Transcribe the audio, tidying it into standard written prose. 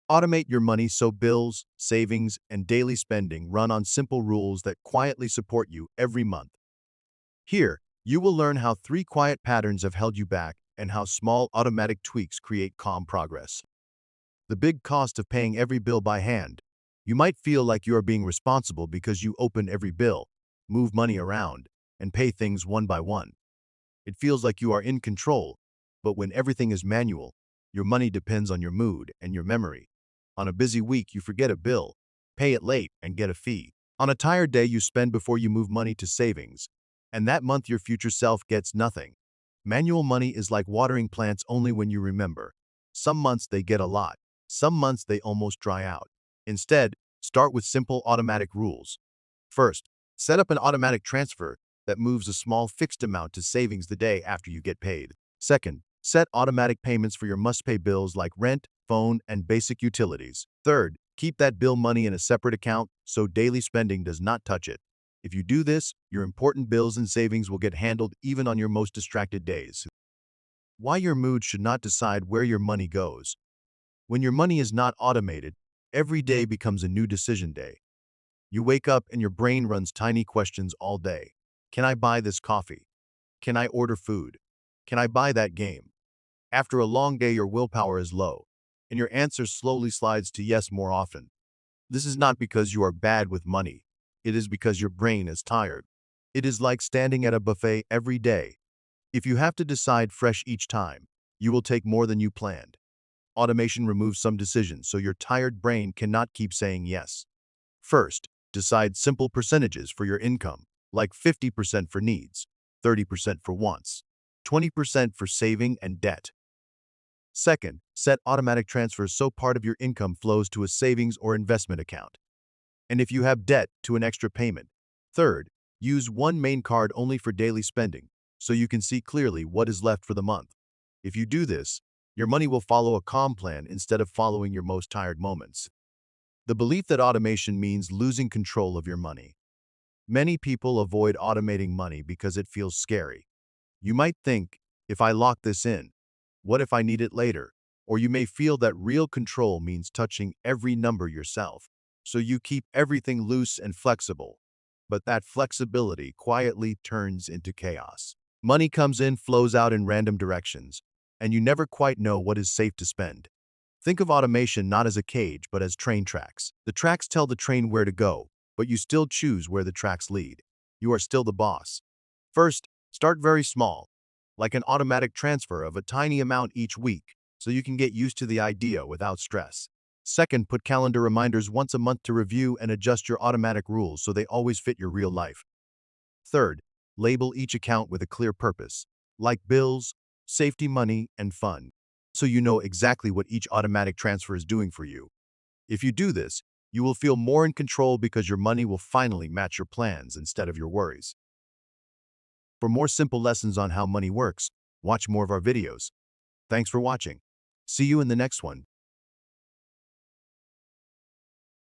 Automate your money so bills, savings, and daily spending run on simple rules that quietly support you every month. Here, you will learn how 3 quiet patterns have held you back and how small automatic tweaks create calm progress. The big cost of paying every bill by hand. You might feel like you are being responsible because you open every bill, move money around, and pay things one by one. It feels like you are in control, but when everything is manual, your money depends on your mood and your memory. On a busy week, you forget a bill, pay it late, and get a fee. On a tired day, you spend before you move money to savings, and that month your future self gets nothing. Manual money is like watering plants only when you remember. Some months they get a lot, some months they almost dry out. Instead, start with simple automatic rules. First, set up an automatic transfer that moves a small fixed amount to savings the day after you get paid. Second, set automatic payments for your must-pay bills like rent, phone, and basic utilities. Third, keep that bill money in a separate account so daily spending does not touch it. If you do this, your important bills and savings will get handled even on your most distracted days. Why your mood should not decide where your money goes. When your money is not automated, every day becomes a new decision day. You wake up and your brain runs tiny questions all day. Can I buy this coffee? Can I order food? Can I buy that game? After a long day, your willpower is low, and your answer slowly slides to yes more often. This is not because you are bad with money. It is because your brain is tired. It is like standing at a buffet every day. If you have to decide fresh each time, you will take more than you planned. Automation removes some decisions so your tired brain cannot keep saying yes. First, decide simple percentages for your income, like 50% for needs, 30% for wants, 20% for saving and debt. Second, set automatic transfers so part of your income flows to a savings or investment account. And if you have debt, to an extra payment. Third, use one main card only for daily spending, so you can see clearly what is left for the month. If you do this, your money will follow a calm plan instead of following your most tired moments. The belief that automation means losing control of your money. Many people avoid automating money because it feels scary. You might think, if I lock this in, what if I need it later? Or you may feel that real control means touching every number yourself, so you keep everything loose and flexible. But that flexibility quietly turns into chaos. Money comes in, flows out in random directions, and you never quite know what is safe to spend. Think of automation not as a cage, but as train tracks. The tracks tell the train where to go, but you still choose where the tracks lead. You are still the boss. First, start very small, like an automatic transfer of a tiny amount each week, so you can get used to the idea without stress. Second, put calendar reminders once a month to review and adjust your automatic rules so they always fit your real life. Third, label each account with a clear purpose, like bills, safety money, and fun, so you know exactly what each automatic transfer is doing for you. If you do this, you will feel more in control because your money will finally match your plans instead of your worries. For more simple lessons on how money works, watch more of our videos. Thanks for watching. See you in the next one.